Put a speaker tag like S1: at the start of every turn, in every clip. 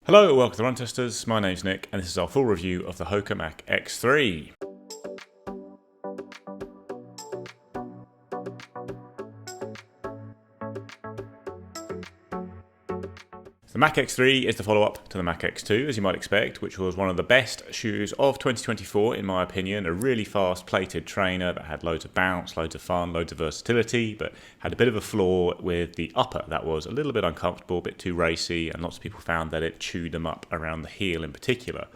S1: Hello, welcome to Run Testers. My name's Nick, and this is our full review of the Hoka Mach X3. The Mach X3 is the follow-up to the Mach X2, as you might expect, which was one of the best shoes of 2024, in my opinion. A really fast plated trainer that had loads of bounce, loads of fun, loads of versatility, but had a bit of a flaw with the upper that was a little bit uncomfortable, a bit too racy, and lots of people found that it chewed them up around the heel in particular.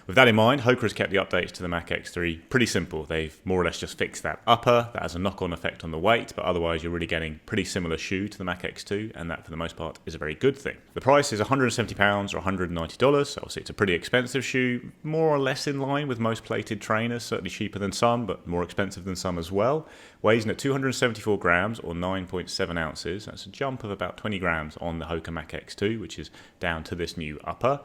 S1: With that in mind, Hoka has kept the updates to the Mach X3 pretty simple. They've more or less just fixed that upper. That has a knock-on effect on the weight, but otherwise you're really getting pretty similar shoe to the Mach X2, and that for the most part is a very good thing. The price is £170 or $190, so obviously it's a pretty expensive shoe, more or less in line with most plated trainers, certainly cheaper than some, but more expensive than some as well. Weighs in at 274 grams or 9.7 ounces. That's a jump of about 20 grams on the Hoka Mach X2, which is down to this new upper.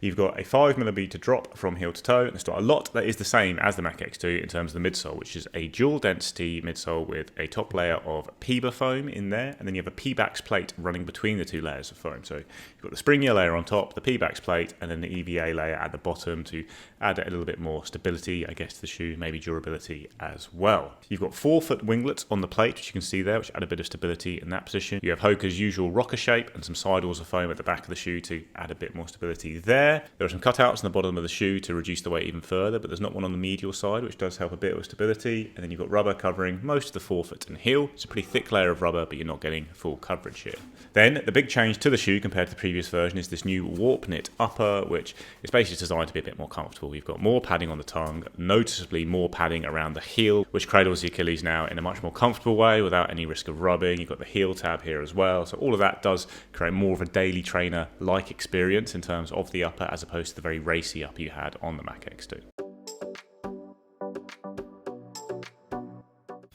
S1: You've got a 5mm drop from heel to toe, and it's not a lot. That is the same as the Mach X2 in terms of the midsole, which is a dual density midsole with a top layer of PEBA foam in there, and then you have a P-Bax plate running between the two layers of foam. So you've got the springier layer on top, the P-Bax plate, and then the EVA layer at the bottom to add a little bit more stability, I guess, to the shoe, maybe durability as well. You've got 4-foot winglets on the plate, which you can see there, which add a bit of stability in that position. You have Hoka's usual rocker shape and some sidewalls of foam at the back of the shoe to add a bit more stability there. There are some cutouts on the bottom of the shoe to reduce the weight even further, but there's not one on the medial side, which does help a bit with stability. And then you've got rubber covering most of the forefoot and heel. It's a pretty thick layer of rubber, but you're not getting full coverage here. Then the big change to the shoe compared to the previous version is this new warp knit upper, which is basically designed to be a bit more comfortable. You've got more padding on the tongue, noticeably more padding around the heel, which cradles the Achilles now in a much more comfortable way without any risk of rubbing. You've got the heel tab here as well. So all of that does create more of a daily trainer-like experience in terms of the upper as opposed to the very racy upper you had on the Mach X2.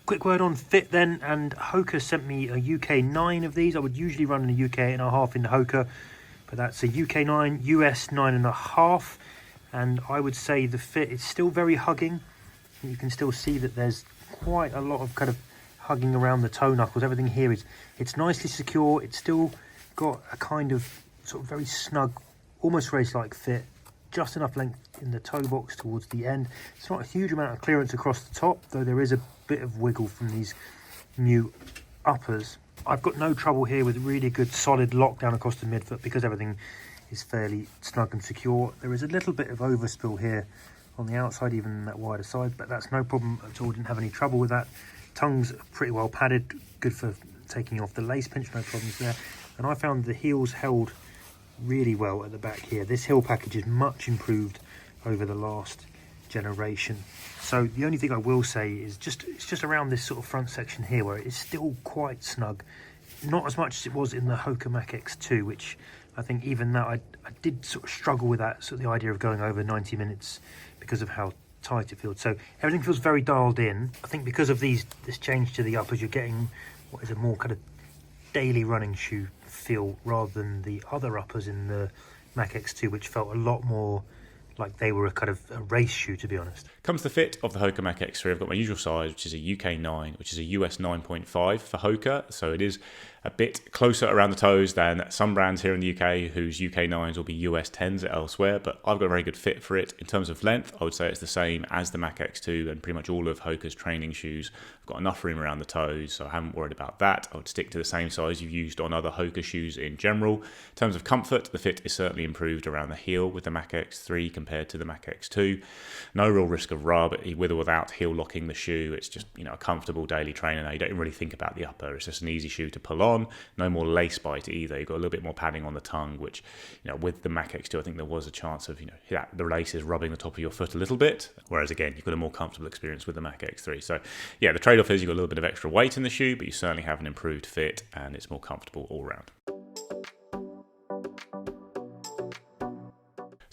S2: Quick word on fit then, and Hoka sent me a UK 9 of these. I would usually run in a UK 8.5 in Hoka, but that's a UK 9, US 9.5, and I would say the fit is still very hugging. You can still see that there's quite a lot of kind of hugging around the toe knuckles. Everything here it's nicely secure. It's still got a kind of sort of very snug, almost race-like fit, just enough length in the toe box towards the end. It's not a huge amount of clearance across the top, though there is a bit of wiggle from these new uppers. I've got no trouble here with really good solid lockdown across the midfoot because everything is fairly snug and secure. There is a little bit of overspill here on the outside, even in that wider side, but that's no problem at all. Didn't have any trouble with that. Tongue's pretty well padded, good for taking off the lace pinch, no problems there. And I found the heels held really well at the back here. This heel package is much improved over the last generation. So the only thing I will say is it's just around this sort of front section here where it is still quite snug. Not as much as it was in the Hoka Mach X2, which I think even that I did sort of struggle with that, sort of the idea of going over 90 minutes because of how tight it feels. So everything feels very dialed in. I think because of this change to the uppers, you're getting what is a more kind of daily running shoe feel rather than the other uppers in the Mach X2, which felt a lot more like they were a kind of a race shoe, to be honest.
S1: Comes the fit of the Hoka Mach X3. I've got my usual size, which is a UK 9, which is a US 9.5 for Hoka. So it is a bit closer around the toes than some brands here in the UK whose UK 9s will be US 10s elsewhere, but I've got a very good fit for it. In terms of length, I would say it's the same as the Mach X2 and pretty much all of Hoka's training shoes. I've got enough room around the toes, so I haven't worried about that. I would stick to the same size you've used on other Hoka shoes in general. In terms of comfort, the fit is certainly improved around the heel with the Mach X3 compared to the Mach X2. No real risk of rub with or without heel locking the shoe. It's just, a comfortable daily trainer. Now, you don't really think about the upper. It's just an easy shoe to pull on. No more lace bite either. You've got a little bit more padding on the tongue, which, with the Mach X2, I think there was a chance of, the lace is rubbing the top of your foot a little bit. Whereas again, you've got a more comfortable experience with the Mach X3. So yeah, the trade-off is you've got a little bit of extra weight in the shoe, but you certainly have an improved fit and it's more comfortable all round.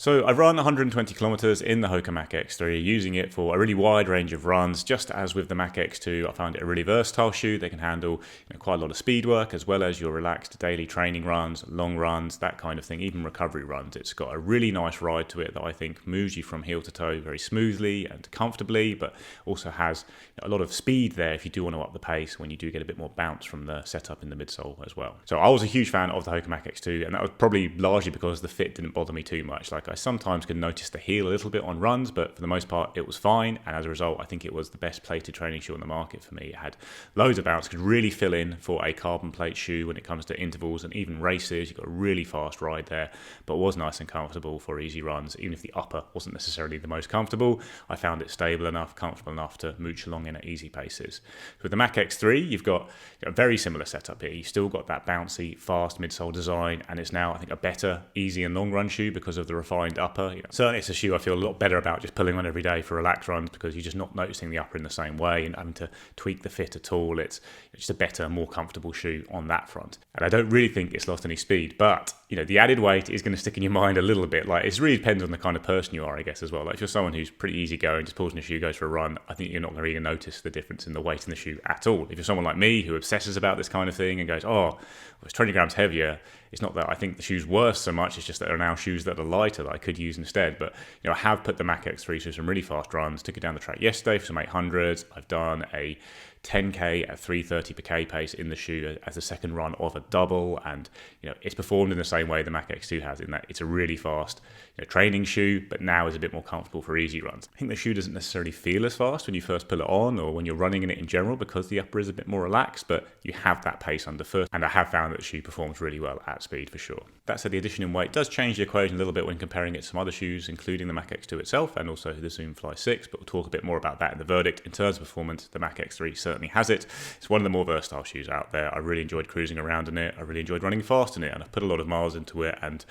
S1: So I've run 120 kilometers in the Hoka Mach X3, using it for a really wide range of runs. Just as with the Mach X2, I found it a really versatile shoe. They can handle quite a lot of speed work, as well as your relaxed daily training runs, long runs, that kind of thing, even recovery runs. It's got a really nice ride to it that I think moves you from heel to toe very smoothly and comfortably, but also has a lot of speed there if you do want to up the pace when you do get a bit more bounce from the setup in the midsole as well. So I was a huge fan of the Hoka Mach X2, and that was probably largely because the fit didn't bother me too much. Like, I sometimes could notice the heel a little bit on runs, but for the most part it was fine, and as a result I think it was the best plated training shoe on the market for me. It had loads of bounce, could really fill in for a carbon plate shoe when it comes to intervals and even races. You got a really fast ride there, but was nice and comfortable for easy runs. Even if the upper wasn't necessarily the most comfortable, I found it stable enough, comfortable enough to mooch along in at easy paces. With the Mach X3 you've got a very similar setup here. You've still got that bouncy fast midsole design, and it's now I think a better easy and long run shoe because of the refined upper. Certainly it's a shoe I feel a lot better about just pulling on every day for relaxed runs, because you're just not noticing the upper in the same way and having to tweak the fit at all. It's just a better, more comfortable shoe on that front. And I don't really think it's lost any speed, but the added weight is going to stick in your mind a little bit. Like, it really depends on the kind of person you are, I guess, as well. Like, if you're someone who's pretty easygoing, just pulls in a shoe, goes for a run, I think you're not going to notice the difference in the weight in the shoe at all. If you're someone like me who obsesses about this kind of thing and goes, oh, it's 20 grams heavier, it's not that I think the shoe's worse so much, it's just that there are now shoes that are lighter that I could use instead. But I have put the Mach X3 through some really fast runs. Took it down the track yesterday for some 800s. I've done a 10k at 3:30 per k pace in the shoe as the second run of a double, and it's performed in the same way the Mach X2 has, in that it's a really fast training shoe, but now is a bit more comfortable for easy runs. I think the shoe doesn't necessarily feel as fast when you first pull it on or when you're running in it in general, because the upper is a bit more relaxed, but you have that pace underfoot, and I have found that the shoe performs really well at speed for sure. That said, the addition in weight does change the equation a little bit when comparing it to some other shoes, including the Mach X2 itself and also the Zoom Fly 6, but we'll talk a bit more about that in the verdict. In terms of performance, the Mach X3 certainly has it. It's one of the more versatile shoes out there. I really enjoyed cruising around in it. I really enjoyed running fast in it, and I've put a lot of miles into it and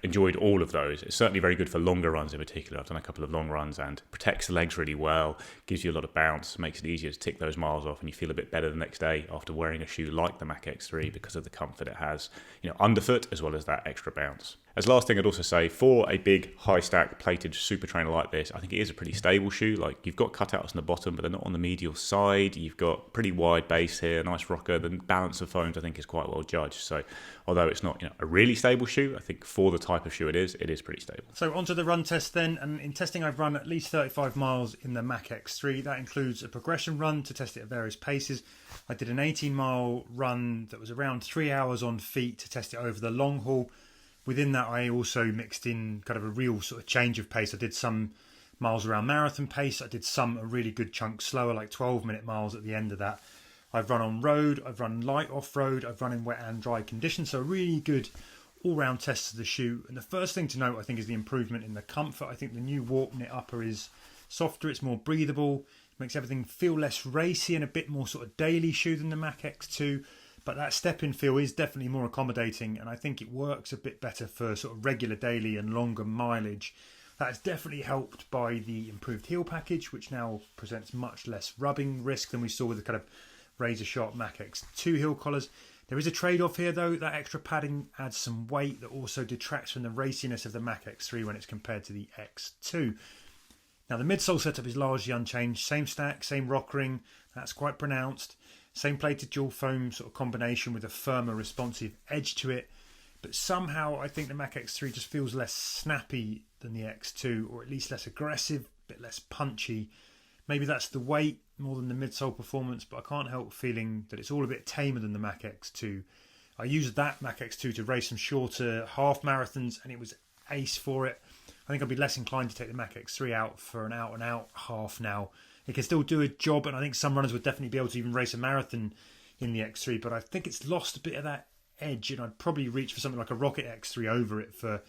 S1: enjoyed all of those. It's certainly very good for longer runs in particular. I've done a couple of long runs, and protects the legs really well, gives you a lot of bounce, makes it easier to tick those miles off, and you feel a bit better the next day after wearing a shoe like the Mach X3 because of the comfort it has, underfoot, as well as that extra bounce. As last thing, I'd also say, for a big high stack plated super trainer like this, I think it is a pretty stable shoe. Like, you've got cutouts on the bottom, but they're not on the medial side. You've got pretty wide base here, nice rocker. The balance of foams I think is quite well judged. So although it's not a really stable shoe, I think for the type of shoe it is pretty stable.
S2: So onto the run test then, and in testing I've run at least 35 miles in the Mach X3. That includes a progression run to test it at various paces. I did an 18-mile run that was around 3 hours on feet to test it over the long haul. Within that, I also mixed in kind of a real sort of change of pace. I did some miles around marathon pace. I did some a really good chunk slower, like 12-minute miles at the end of that. I've run on road. I've run light off-road. I've run in wet and dry conditions. So a really good all-round test of the shoe. And the first thing to note, I think, is the improvement in the comfort. I think the new warp knit upper is softer. It's more breathable. It makes everything feel less racy and a bit more sort of daily shoe than the Mach X2. But that step-in feel is definitely more accommodating, and I think it works a bit better for sort of regular daily and longer mileage. That's definitely helped by the improved heel package, which now presents much less rubbing risk than we saw with the kind of razor-sharp Mach X2 heel collars. There is a trade-off here, though. That extra padding adds some weight that also detracts from the raciness of the Mach X3 when it's compared to the X2. Now, the midsole setup is largely unchanged. Same stack, same rock ring. That's quite pronounced. Same plated dual foam sort of combination with a firmer responsive edge to it. But somehow I think the Mach X3 just feels less snappy than the X2, or at least less aggressive, a bit less punchy. Maybe that's the weight more than the midsole performance, but I can't help feeling that it's all a bit tamer than the Mach X2. I used that Mach X2 to race some shorter half marathons, and it was ace for it. I think I'd be less inclined to take the Mach X3 out for an out-and-out half now. It can still do a job, and I think some runners would definitely be able to even race a marathon in the X3, but I think it's lost a bit of that edge, and I'd probably reach for something like a Rocket X3 over it for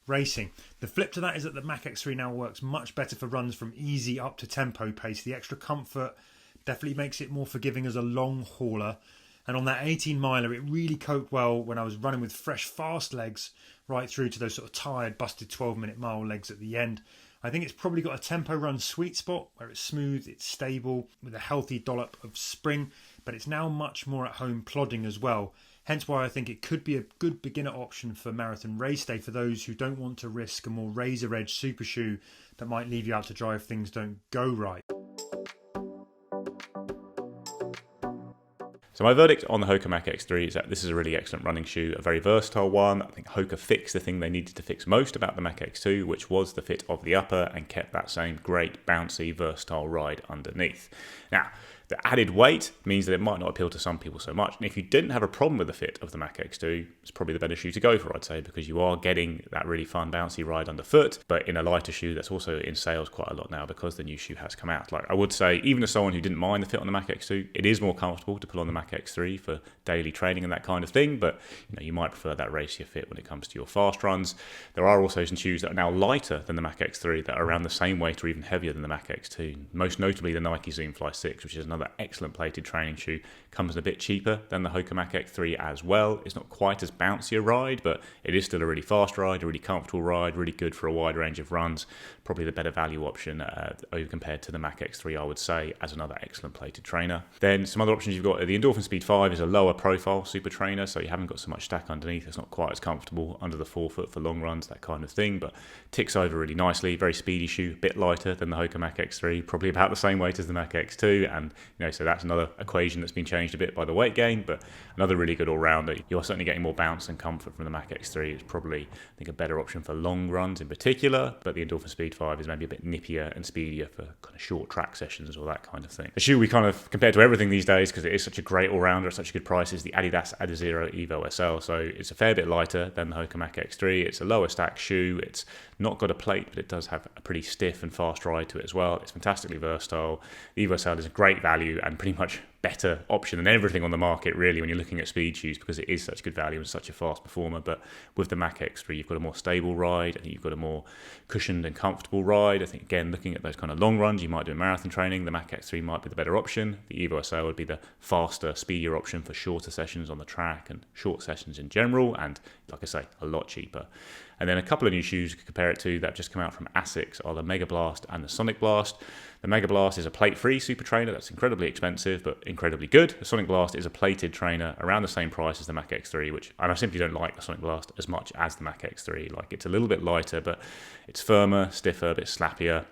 S2: racing. The flip to that is that the Mach X3 now works much better for runs from easy up to tempo pace. The extra comfort definitely makes it more forgiving as a long hauler, and on that 18 miler it really coped well when I was running with fresh fast legs right through to those sort of tired busted 12-minute mile legs at the end. I think it's probably got a tempo run sweet spot where it's smooth, it's stable, with a healthy dollop of spring, but it's now much more at home plodding as well. Hence why I think it could be a good beginner option for marathon race day for those who don't want to risk a more razor edge super shoe that might leave you out to dry if things don't go right.
S1: So my verdict on the Hoka Mach X3 is that this is a really excellent running shoe, a very versatile one. I think Hoka fixed the thing they needed to fix most about the Mach X2, which was the fit of the upper, and kept that same great, bouncy, versatile ride underneath. Now, the added weight means that it might not appeal to some people so much. And if you didn't have a problem with the fit of the Mach X2, it's probably the better shoe to go for, I'd say, because you are getting that really fun, bouncy ride underfoot, but in a lighter shoe that's also in sales quite a lot now because the new shoe has come out. Like I would say, even as someone who didn't mind the fit on the Mach X2, it is more comfortable to pull on the Mach X3 for daily training and that kind of thing, but you might prefer that racier fit when it comes to your fast runs. There are also some shoes that are now lighter than the Mach X3 that are around the same weight or even heavier than the Mach X2, most notably the Nike Zoom Fly 6, which is another excellent plated training shoe. Comes in a bit cheaper than the Hoka Mach X3 as well. It's not quite as bouncy a ride, but it is still a really fast ride, a really comfortable ride, really good for a wide range of runs. Probably the better value option over compared to the Mach X3, I would say, as another excellent plated trainer. Then some other options you've got, the Endorphin Speed 5 is a lower profile super trainer, so you haven't got so much stack underneath. It's not quite as comfortable under the forefoot for long runs, that kind of thing, but ticks over really nicely. Very speedy shoe, a bit lighter than the Hoka Mach X3, probably about the same weight as the Mach X2, and so that's another equation that's been changed a bit by the weight gain, but another really good all-rounder. You're certainly getting more bounce and comfort from the Mach X3. It's probably, I think, a better option for long runs in particular, but the Endorphin Speed 5 is maybe a bit nippier and speedier for kind of short track sessions or that kind of thing. The shoe we kind of compare to everything these days because it is such a great all-rounder at such a good price is the Adidas Adizero Evo SL. So it's a fair bit lighter than the Hoka Mach X3. It's a lower stack shoe. It's not got a plate, but it does have a pretty stiff and fast ride to it as well. It's fantastically versatile. The Evo SL is a great value and pretty much better option than everything on the market really when you're looking at speed shoes because it is such good value and such a fast performer. But with the Mach X3 you've got a more stable ride. I think you've got a more cushioned and comfortable ride. I think again looking at those kind of long runs you might do in marathon training, the Mach X3 might be the better option. The Evo SL would be the faster, speedier option for shorter sessions on the track and short sessions in general, and like I say, a lot cheaper. And then a couple of new shoes you could compare it to that have just come out from Asics are the Mega Blast and the Sonic Blast. The Mega Blast is a plate-free super trainer that's incredibly expensive but incredibly good. The Sonic Blast is a plated trainer around the same price as the Mach X3, and I simply don't like the Sonic Blast as much as the Mach X3. Like it's a little bit lighter, but it's firmer, stiffer, a bit slappier.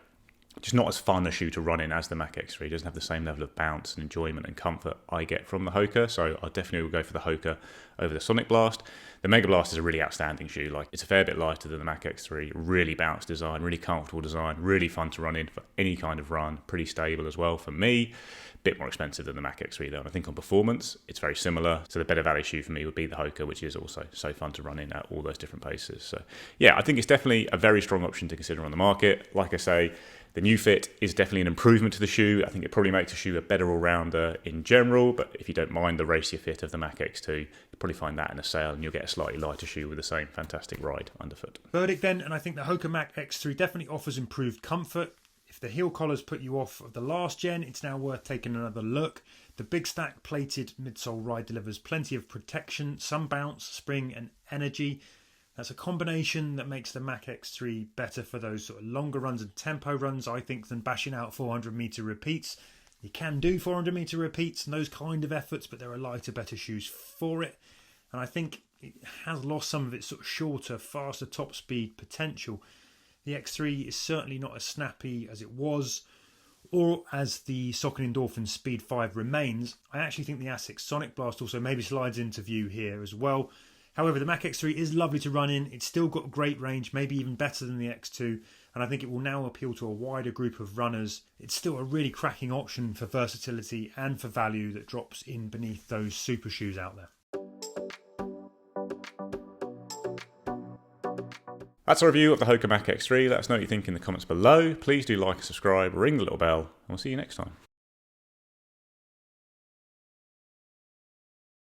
S1: Just not as fun a shoe to run in as the Mach X3. It doesn't have the same level of bounce and enjoyment and comfort I get from the Hoka, so I definitely will go for the Hoka over the Sonic Blast. The Mega Blast is a really outstanding shoe. Like it's a fair bit lighter than the Mach X3, really balanced design, really comfortable design, really fun to run in for any kind of run, pretty stable as well for me. Bit more expensive than the Mach X3 though, and I think on performance it's very similar. So the better value shoe for me would be the Hoka, which is also so fun to run in at all those different paces. So yeah, I think it's definitely a very strong option to consider on the market. Like I say, the new fit is definitely an improvement to the shoe. I think it probably makes the shoe a better all-rounder in general, but if you don't mind the racier fit of the Mach X2, you'll probably find that in a sale and you'll get a slightly lighter shoe with the same fantastic ride underfoot.
S2: Verdict then, and I think the Hoka Mach X3 definitely offers improved comfort. If the heel collars put you off of the last gen, it's now worth taking another look. The big stack plated midsole ride delivers plenty of protection, some bounce, spring and energy. That's a combination that makes the Mach X3 better for those sort of longer runs and tempo runs, I think, than bashing out 400 meter repeats. You can do 400 meter repeats and those kind of efforts, but there are lighter, better shoes for it. And I think it has lost some of its sort of shorter, faster top speed potential. The X3 is certainly not as snappy as it was, or as the Saucony Endorphin Speed 5 remains. I actually think the Asics Sonic Blast also maybe slides into view here as well. However, the Mach X3 is lovely to run in. It's still got great range, maybe even better than the X2, and I think it will now appeal to a wider group of runners. It's still a really cracking option for versatility and for value that drops in beneath those super shoes out there.
S1: That's a review of the Hoka Mach X3. Let us know what you think in the comments below. Please do like and subscribe, ring the little bell, and we'll see you next time.